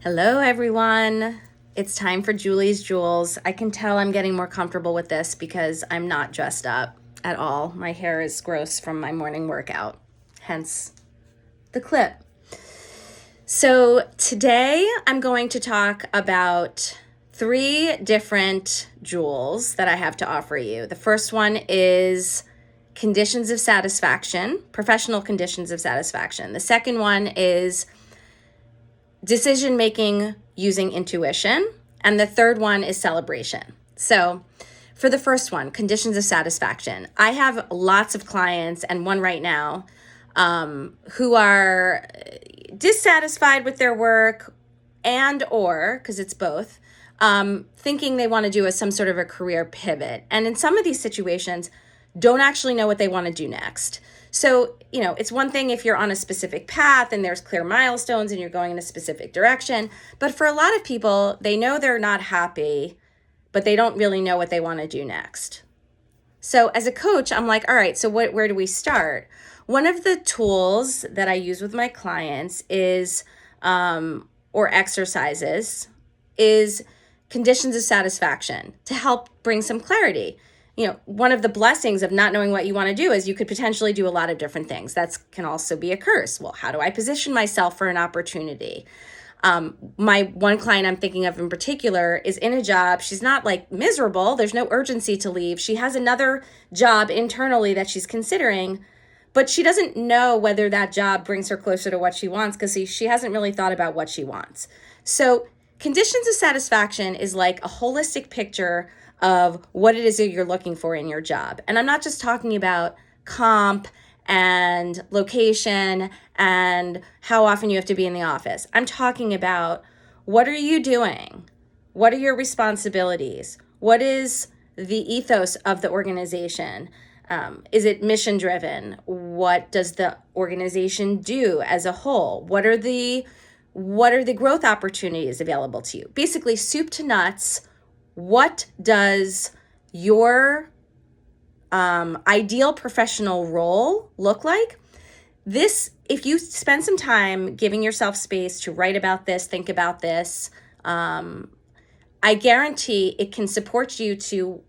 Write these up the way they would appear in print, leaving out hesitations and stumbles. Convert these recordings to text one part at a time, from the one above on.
Hello, everyone. It's time for Julie's Jewels. I can tell I'm getting more comfortable with this because I'm not dressed up at all. My hair is gross from my morning workout, hence the clip. So today I'm going to talk about 3 different jewels that I have to offer you. The first one is conditions of satisfaction, professional conditions of satisfaction. The second one is decision making using intuition. And the third one is celebration. So for the first one, conditions of satisfaction, I have lots of clients and one right now who are dissatisfied with their work or, because it's both, thinking they want to do some sort of a career pivot. And in some of these situations, don't actually know what they want to do next. So, it's one thing if you're on a specific path and there's clear milestones and you're going in a specific direction. But for a lot of people, they know they're not happy, but they don't really know what they want to do next. So as a coach, I'm like, all right, so where do we start? One of the tools that I use with my clients is, or exercises, is conditions of satisfaction to help bring some clarity. One of the blessings of not knowing what you want to do is you could potentially do a lot of different things. That can also be a curse. Well, how do I position myself for an opportunity? My one client I'm thinking of in particular is in a job. She's not like miserable. There's no urgency to leave. She has another job internally that she's considering, but she doesn't know whether that job brings her closer to what she wants because she hasn't really thought about what she wants. So conditions of satisfaction is like a holistic picture of what it is that you're looking for in your job. And I'm not just talking about comp and location and how often you have to be in the office. I'm talking about what are you doing? What are your responsibilities? What is the ethos of the organization? Is it mission driven? What does the organization do as a whole? What are the growth opportunities available to you? Basically, soup to nuts. What does your ideal professional role look like? If you spend some time giving yourself space to write about this, think about this, I guarantee it can support you to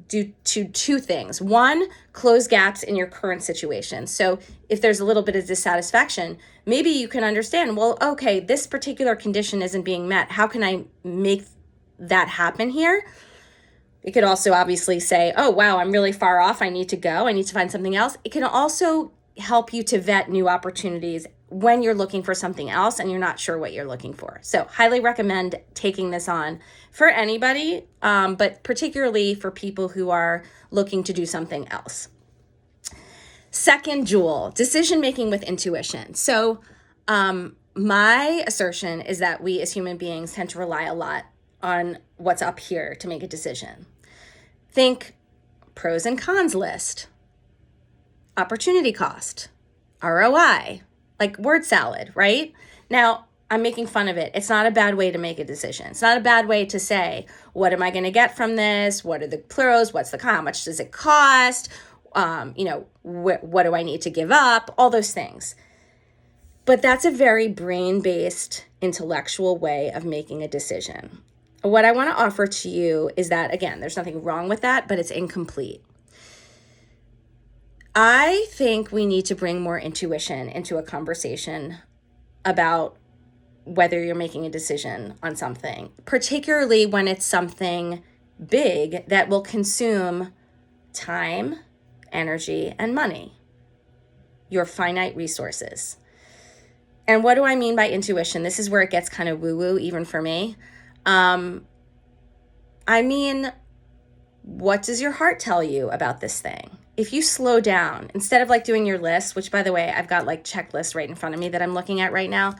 do two things. One, close gaps in your current situation. So if there's a little bit of dissatisfaction, maybe you can understand, well, okay, this particular condition isn't being met. How can I make that happen here? It could also obviously say, oh, wow, I'm really far off. I need to go. I need to find something else. It can also help you to vet new opportunities when you're looking for something else and you're not sure what you're looking for. So highly recommend taking this on for anybody, but particularly for people who are looking to do something else. Second jewel, decision-making with intuition. So my assertion is that we as human beings tend to rely a lot on what's up here to make a decision. Think pros and cons list, opportunity cost, ROI, like word salad, right? Now, I'm making fun of it. It's not a bad way to make a decision. It's not a bad way to say, what am I going to get from this? What are the pros? What's the con? How much does it cost? What do I need to give up? All those things. But that's a very brain-based, intellectual way of making a decision. What I want to offer to you is that, again, there's nothing wrong with that, but it's incomplete. I think we need to bring more intuition into a conversation about whether you're making a decision on something, particularly when it's something big that will consume time, energy, and money, your finite resources. And what do I mean by intuition? This is where it gets kind of woo-woo, even for me. I mean, what does your heart tell you about this thing? If you slow down, instead of like doing your list, which by the way, I've got like checklists right in front of me that I'm looking at right now,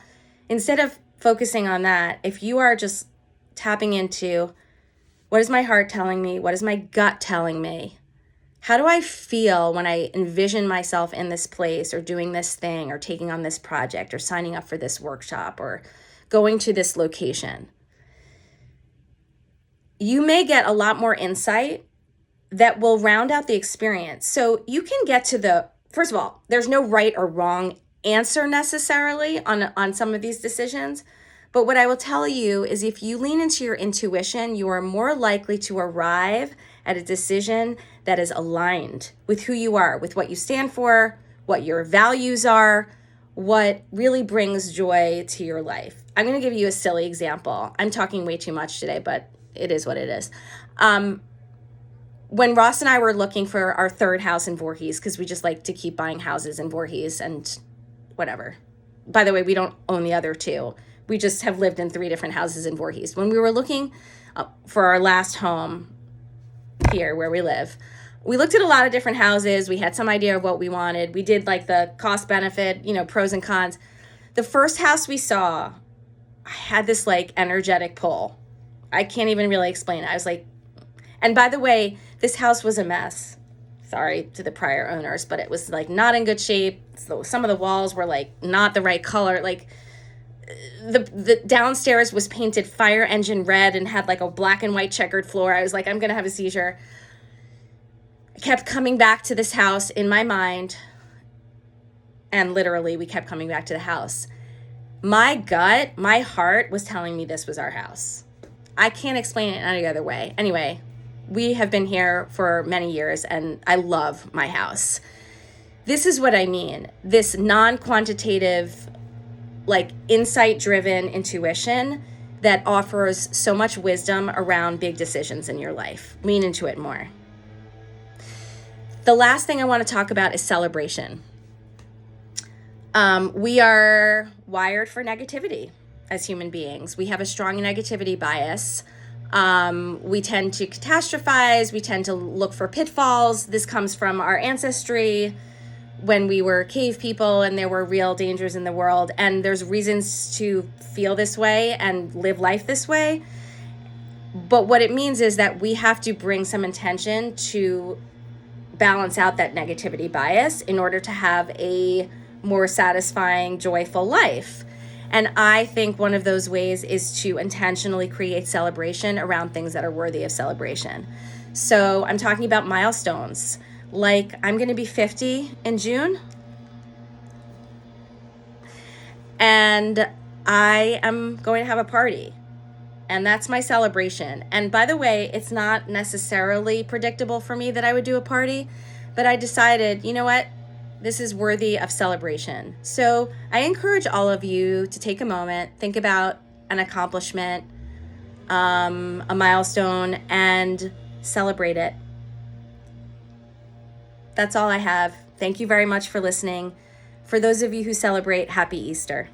instead of focusing on that, if you are just tapping into what is my heart telling me? What is my gut telling me? How do I feel when I envision myself in this place or doing this thing or taking on this project or signing up for this workshop or going to this location? You may get a lot more insight that will round out the experience. So you can get to first of all, there's no right or wrong answer necessarily on some of these decisions, But what I will tell you is if you lean into your intuition, you are more likely to arrive at a decision that is aligned with who you are, with what you stand for, what your values are, what really brings joy to your life. I'm going to give you a silly example. I'm talking way too much today, but it is what it is. When Ross and I were looking for our third house in Voorhees, because we just like to keep buying houses in Voorhees and whatever. By the way, we don't own the other two. We just have lived in 3 different houses in Voorhees. When we were looking for our last home here where we live, we looked at a lot of different houses. We had some idea of what we wanted. We did like the cost benefit, pros and cons. The first house we saw, I had this like energetic pull. I can't even really explain it. I was like, and by the way, this house was a mess. Sorry to the prior owners, but it was like not in good shape. So some of the walls were like not the right color. Like the downstairs was painted fire engine red and had like a black and white checkered floor. I was like, I'm going to have a seizure. I kept coming back to this house in my mind. And literally we kept coming back to the house. My gut, my heart was telling me this was our house. I can't explain it any other way. Anyway, we have been here for many years and I love my house. This is what I mean. This non-quantitative, like insight-driven intuition that offers so much wisdom around big decisions in your life. Lean into it more. The last thing I want to talk about is celebration. We are wired for negativity as human beings. We have a strong negativity bias. We tend to catastrophize. We tend to look for pitfalls. This comes from our ancestry when we were cave people and there were real dangers in the world. And there's reasons to feel this way and live life this way. But what it means is that we have to bring some intention to balance out that negativity bias in order to have a more satisfying, joyful life. And I think one of those ways is to intentionally create celebration around things that are worthy of celebration. So I'm talking about milestones. Like I'm going to be 50 in June. And I am going to have a party. And that's my celebration. And by the way, it's not necessarily predictable for me that I would do a party. But I decided, you know what? This is worthy of celebration. So I encourage all of you to take a moment, think about an accomplishment, a milestone, and celebrate it. That's all I have. Thank you very much for listening. For those of you who celebrate, happy Easter.